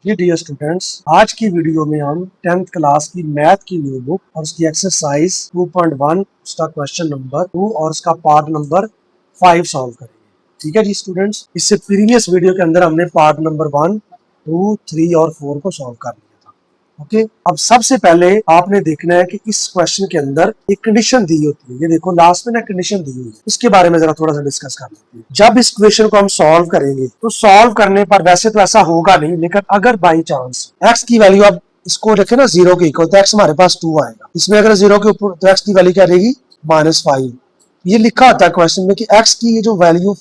जी dear students, आज की video में हम 10th क्लास की मैथ की न्यू बुक और उसकी एक्सरसाइज 2.1 उसका क्वेश्चन नंबर 2 और उसका पार्ट नंबर 5 सॉल्व करेंगे। ठीक है जी स्टूडेंट्स, इससे प्रीवियस वीडियो के अंदर हमने पार्ट नंबर 1, 2, 3 और 4 को सॉल्व कर लिया था। ओके, अब सबसे पहले आपने देखना है कि इस क्वेश्चन के अंदर एक कंडीशन दी होती है। ये देखो लास्ट में ना कंडीशन दी हुई है, इसके बारे में जरा थोड़ा सा डिस्कस कर लेते हैं। जब इस क्वेश्चन को हम सॉल्व करेंगे तो सॉल्व करने पर वैसे तो ऐसा होगा नहीं, लेकिन अगर बाई चांस x की वैल्यू अब इसको रखे ना 0 के इक्वल, तो x हमारे पास 2 आएगा। इसमें अगर 0 के ऊपर तो x की वैल्यू क्या रहेगी -5। ये लिखा होता है क्वेश्चन में कि x की ये जो वैल्यू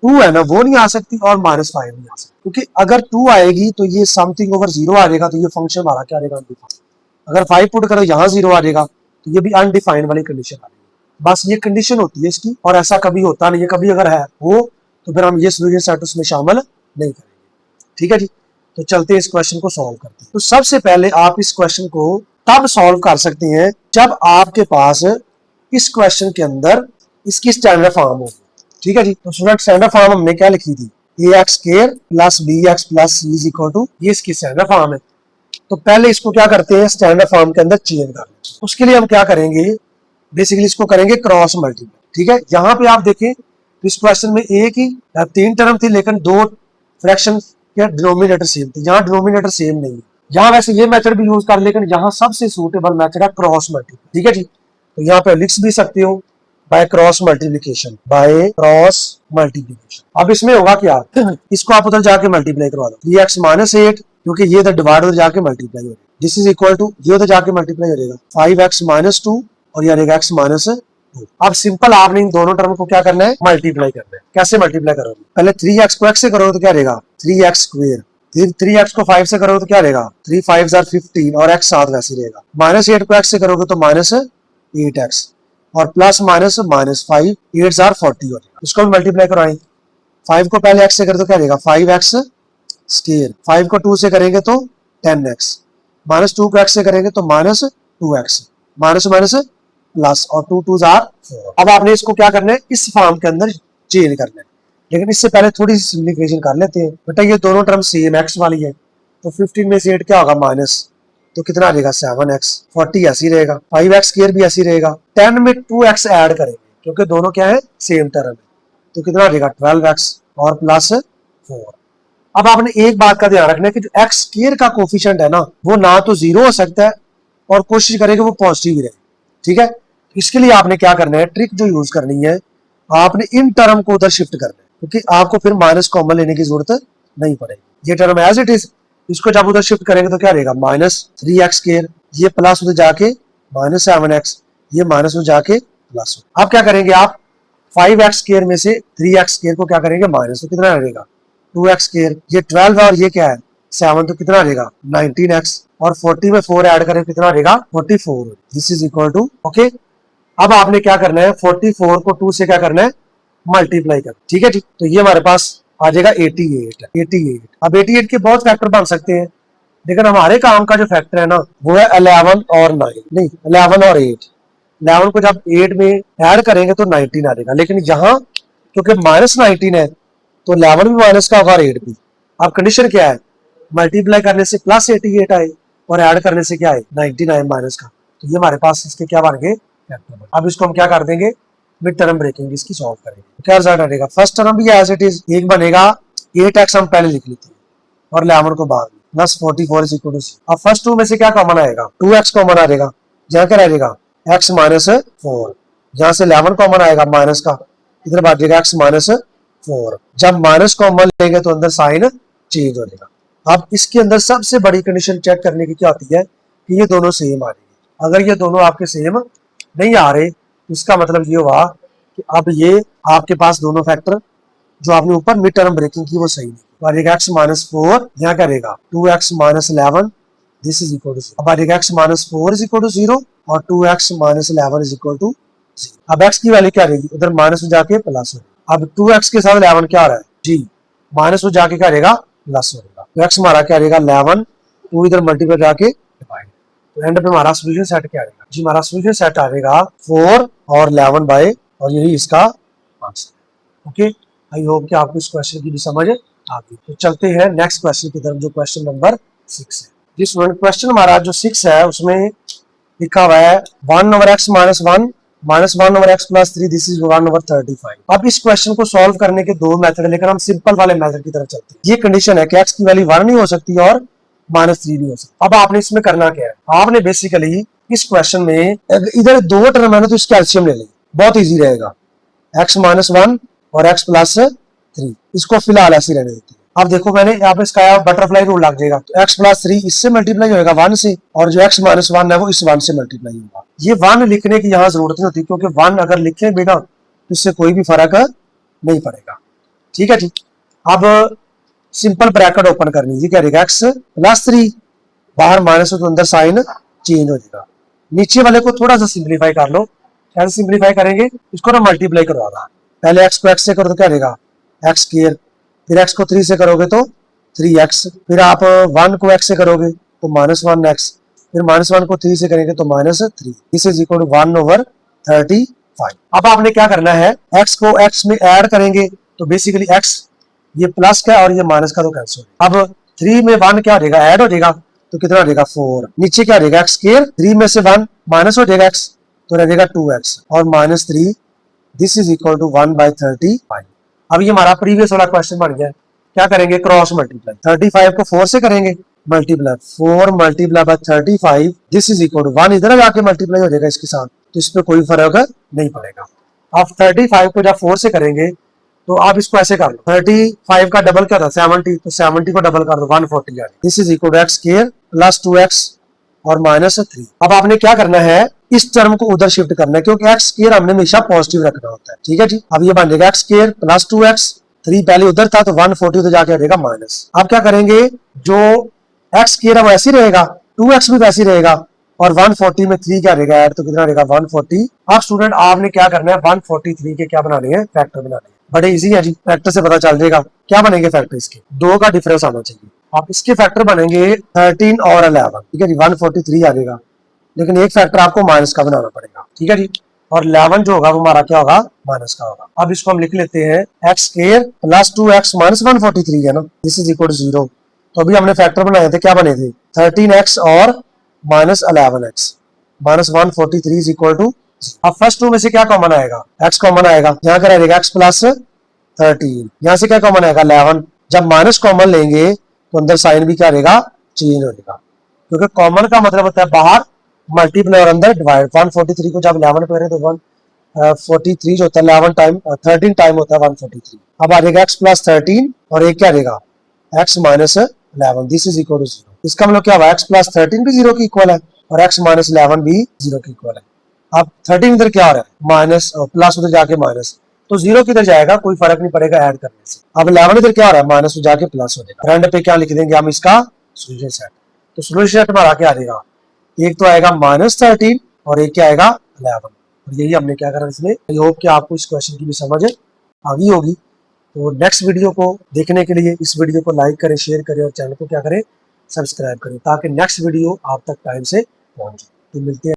2 है ना वो नहीं आ सकती और -5 नहीं आ सकती, क्योंकि अगर 2 आएगी तो ये समथिंग ओवर 0 आ जाएगा, तो ये फंक्शन हमारा क्या रहेगा, अनडिफाइंड। अगर 5 पुट करो यहाँ 0 आ जाएगा, तो ये भी अनडिफाइंड वाली कंडीशन आ जाएगी। बस ये कंडीशन होती है इसकी, और ऐसा कभी होता नहीं है। कभी अगर है हो तो फिर हम ये सोल्यूशन सेट उसमें शामिल नहीं करेंगे। ठीक है जी, तो चलते हैं इस क्वेश्चन को सॉल्व करते हैं। तो सबसे पहले आप इस क्वेश्चन को तब सॉल्व कर सकते हैं जब आपके पास इस क्वेश्चन के अंदर इसकी स्टैंडर्ड फॉर्म हो। ठीक है जी, तो स्टूडेंट स्टैंडर्ड फॉर्म हमने क्या लिखी थी, ax square plus bx plus c is equal to, ये इसकी स्टैंडर्ड फॉर्म है। तो पहले इसको क्या करते हैं, स्टैंडर्ड फॉर्म के अंदर चेंज कर लेते हैं। उसके लिए हम क्या करेंगे, बेसिकली इसको करेंगे क्रॉस मल्टीप्लाई। ठीक है, यहाँ पे आप देखें तो इस क्वेश्चन में एक ही 3 टर्म थी, लेकिन 2 फ्रैक्शन के डिनोमिनेटर सेम थे। यहाँ डिनोमिनेटर सेम नहीं है। यहाँ वैसे ये मेथड भी यूज कर, लेकिन यहाँ सबसे सूटेबल मेथड है क्रॉस मल्टीप्लाई। ठीक है जी, तो यहाँ पे लिख भी सकते हो by cross multiplication, by cross multiplication. अब इसमें होगा क्या, इसको आप उधर जाके मल्टीप्लाई करवा दो, 3x माइनस 8, क्योंकि ये तो डिवाइड उधर जाके मल्टीप्लाई हो जाएगा। दिस इज इक्वल टू, ये उधर जाके मल्टीप्लाई हो जाएगा 5x माइनस 2 और ये रहेगा x माइनस 2। अब सिंपल आपने इन दोनों टर्म को क्या करना है, मल्टीप्लाई करना है। कैसे मल्टीप्लाई करोगे, पहले 3x को x से करोगे तो क्या रहेगा 3x स्क्वायर, फिर 3x को 5 से करोगे तो क्या रहेगा 3 5 15 और x साथ वैसे रहेगा। -8 को x से करोगे तो -8x और प्लस माइनस -5, 8 जार 40 हो जाएगा। इसको भी मल्टीप्लाई करवाएं। 5 को पहले x से करें तो क्या रहेगा 5x स्क्वायर, 5 को 2 से करेंगे तो 10x, -2 को x से करेंगे तो -2x, माइनस माइनस प्लस और 2 2 जार 4। अब आपने इसको क्या करना है, इस फॉर्म के अंदर चेंज करना है, लेकिन इससे पहले थोड़ी सी सिंप्लीफिकेशन कर लेते हैं। बेटा ये दोनों टर्म सेम x वाली है, तो 15 में से 8 क्या होगा माइनस, तो कितना रहेगा 7x, 40 ऐसी रहेगा, 5x स्क्वायर भी ऐसी रहेगा। 10 में 2x ऐड करेंगे क्योंकि दोनों क्या है सेम टर्म है, तो कितना रहेगा 12x और प्लस 4। अब आपने एक बात का ध्यान रखना है कि जो x स्क्वायर का कोफिशिएंट है ना, वो ना तो 0 हो सकता है और कोशिश करेंगे वो पॉजिटिव ही रहे। ठीक है, इसके लिए आपने क्या करना है, ट्रिक जो यूज करनी है, आपने इन टर्म को उधर शिफ्ट करना है, क्योंकि आपको फिर माइनस कॉमन लेने की जरूरत नहीं पड़ेगी। ये टर्म एज इट इज, इसको जब उधर शिफ्ट करेंगे तो क्या रहेगा -3x स्क्वायर, ये प्लस उधर जाके -7x, ये माइनस उधर जाके प्लस। अब क्या करेंगे आप, 5x स्क्वायर में से 3x स्क्वायर को क्या करेंगे माइनस, तो कितना रहेगा 2x स्क्वायर, ये 12 है और ये क्या है 7, तो कितना रहेगा 19x और 40 में 4 ऐड करें कितना रहेगा 44। This is equal to, okay. अब आपने क्या करना है, 44 को 2 से क्या करना है मल्टीप्लाई कर। ठीक है जी, तो ये हमारे पास आ जाएगा 88। अब 88 के बहुत फैक्टर बन सकते हैं, लेकिन हमारे काम का जो फैक्टर है ना वो है 11 और 9, नहीं 11 और 8। 11 को जब 8 में ऐड करेंगे तो 19 आ जाएगा, लेकिन यहाँ क्योंकि -19 है तो 11 भी माइनस का होगा और 8 भी। अब कंडीशन क्या है, मल्टीप्लाई करने से +88 आए और ऐड करने से क्या है 19 आए माइनस का, तो ये हमारे पास इसके क्या बन गए फैक्टर। अब इसको हम क्या कर देंगे, मिड टर्म ब्रेकिंग इसकी सॉल्व करेंगे। तो क्या रिजल्ट आएगा, फर्स्ट टर्म भी एज इट इज एक बनेगा, 8x हम पहले लिख लेते हैं और 11 को बाद में, प्लस 44 इज इक्वल टू। अब फर्स्ट 2 में से क्या कॉमन आएगा, 2x कॉमन आ जाएगा, यहाँ क्या रहेगा x माइनस 4, यहाँ से 11 कॉमन आएगा माइनस का, इधर बात जाएगा x माइनस 4। जब माइनस कॉमन लेंगे तो अंदर साइन चेंज हो जाएगा। अब इसके अंदर सबसे बड़ी कंडीशन चेक करने की क्या होती है कि ये दोनों सेम आ रही है। अगर ये दोनों आपके सेम नहीं आ रहे तो इसका मतलब ये हुआ कि अब ये आपके पास दोनों फैक्टर जो आपने ऊपर मिड टर्म ब्रेकिंग की वो सही नहीं। तो आएगा x माइनस 4, यहाँ करेगा 2x minus 11, this is equal to. अब आएगा x minus 4 is equal to 0 और 2x minus 11 is equal to 0। अब x की वैल्यू क्या रहेगी, उधर माइनस में जाके प्लस हो। अब 2x के साथ 11 क्या आ रहा है जी, माइनस में जाके क्या रहेगा प्लस हो जाएगा, तो x हमारा क्या रहेगा 11, 2 इधर मल्टीप्लाई जाके डिवाइड, तो एंड पे हमारा सोल्यूशन सेट क्या आएगा जी, हमारा सोल्यूशन सेट आएगा 4 और 11 बाय, और यही इसका आंसर। ओके, आई होप कि आपको इस क्वेश्चन की भी समझ आगे। तो चलते हैं नेक्स्ट क्वेश्चन की तरफ, जो क्वेश्चन नंबर 6 है। जी स्टूडेंट, क्वेश्चन हमारा जो 6 है उसमें लिखा हुआ है 1 over x minus 1 minus 1 over x plus 3 this is 1 over 35। अब इस क्वेश्चन को सॉल्व करने के दो मेथड, लेकर हम सिंपल वाले मेथड की तरफ चलते हैं। ये कंडीशन है कि x की वैल्यू 1 नहीं हो सकती और -3 नहीं हो सकती। अब आपने इसमें करना क्या है, आपने बेसिकली इस क्वेश्चन में इधर दो टर्म है ना, तो इसका एलसीएम ले लें, बहुत इजी रहेगा। x minus 1 और x plus 3, इसको फिलहाल ऐसे रहने देते हैं। अब देखो मैंने यहाँ पे इसका बटरफ्लाई रूल लग जाएगा, तो x प्लस 3 इससे मल्टीप्लाई होगा 1 से, और जो x माइनस 1 है वो इस 1 से मल्टीप्लाई होगा। ये 1 लिखने की यहाँ जरूरत नहीं होती, क्योंकि 1 अगर लिखे बिना तो इससे कोई भी फर्क नहीं पड़ेगा। ठीक है जी। अब सिंपल ब्रैकेट ओपन करनी जी, क्या रहेगा x प्लस 3, बाहर माइनस हो तो अंदर साइन चेंज हो जाएगा। नीचे वाले को थोड़ा सा सिंप्लीफाई कर लो। कैसे सिंप्लीफाई करेंगे, इसको ना मल्टीप्लाई करवा रहा, पहले x को x से करो तो क्या रहेगा x स्क्वायर, फिर x को 3 से करोगे तो 3x, फिर आप 1 को x से करोगे तो -1x, फिर -1 को 3 से करेंगे तो -3। This is equal to 1 over 35। अब आपने क्या करना है, x को x में ऐड करेंगे तो बेसिकली x ये प्लस का और ये माइनस का तो कैंसिल हो जाएगा। अब 3 में 1 क्या रहेगा, ऐड हो जाएगा, तो कितना रहेगा 4। नीचे क्या रहेगा x स्क्वायर, 3 में से 1 माइनस हो जाएगा x, तो रहेगा 2x और -3। This is equal to 1/35। अब ये हमारा प्रीवियस वाला क्वेश्चन बन गया। क्या करेंगे, क्रॉस मल्टीप्लाई, 35 को 4 से करेंगे multiply, 4 multiply by 35, this is equal to 1 इधर जाके मल्टीप्लाई हो जाएगा इसके साथ, तो इस पे कोई फर्क नहीं पड़ेगा। अब 35 को जब 4 से करेंगे तो आप इसको ऐसे कर लो, 35 का डबल क्या था 70, तो 70 को डबल कर दो 140 आ, this is equal to x square plus 2x और -3। अब आपने क्या करना है, इस टर्म को उधर शिफ्ट करना है, क्योंकि x स्क्वायर हमने हमेशा पॉजिटिव रखना होता है। ठीक है जी। अब ये बन जाएगा x स्क्वायर प्लस 2x, 3 पहले उधर था तो 140 उधर जाके रहेगा माइनस। अब क्या करेंगे, जो x स्क्वायर है वो ऐसे रहेगा, 2x भी वैसे रहेगा, और 140 में 3 क्या रहेगा ऐड, तो कितना रहेगा 140। अब स्टूडेंट आपने क्या करना है, 143 के क्या बनाने हैं, फैक्टर बनाने हैं। बड़े इजी है जी, फैक्टर से पता चल जाएगा क्या बनेंगे फैक्टर इसके, 2 का डिफरेंस आना चाहिए। आप इसके फैक्टर बनेंगे 13 और 11। ठीक है जी, 143 आ जाएगा, लेकिन एक फैक्टर आपको माइनस का बनाना पड़ेगा। ठीक है जी, और 11 जो होगा वो हमारा क्या होगा, माइनस का होगा। अब इसको हम लिख लेते हैं x square plus 2x minus 143 है ना, दिस इज इक्वल टू 0। तो अभी हमने फैक्टर बनाए थे, क्या बने थे 13x और -11x, -143 इज इक्वल टू। अब फर्स्ट टू में से क्या कॉमन आएगा, x कॉमन आएगा, यहाँ क्या रहेगा x प्लस 13, यहाँ से क्या कॉमन आएगा 11। जब माइनस कॉमन लेंगे तो अंदर साइन भी क्या रहेगा, चेंज हो जाएगा, क्योंकि कॉमन का मतलब होता है बाहर मल्टीप्लाई और अंदर डिवाइड। 143 को जब 11 पे करें तो 143 जो होता है 11 टाइम 13 टाइम होता है 143। अब आ जाएगा x प्लस 13 और एक क्या रहेगा x minus 11, this is equal to 0। इसका मतलब क्या हुआ, x प्लस 13 भी 0 की इक्वल है और x माइनस 11 भी 0 की इक्वल है। अब 13 इधर क्या हो रहा है, माइनस, प्लस उधर जाके माइनस, तो 0 किधर जाएगा, कोई फर्क नहीं पड़ेगा ऐड करने से। अब 11 इधर क्या हो रहा है, माइनस जाके प्लस हो जाएगा। फ्रंट पे क्या लिख देंगे हम, इसका सोल्यूशन सेट। तो सोल्यूशन सेट हमारा क्या आ जाएगा, एक तो आएगा -13 और एक क्या आएगा 11। और यही हमने क्या करा इसमें। आई होप कि आपको इस क्वेश्चन की भी समझ आ गई होगी। तो नेक्स्ट वीडियो को देखने के लिए इस वीडियो को लाइक करें, शेयर करें और चैनल को क्या करें, सब्सक्राइब करें, ताकि नेक्स्ट वीडियो आप तक टाइम से पहुंचे। तो मिलते हैं।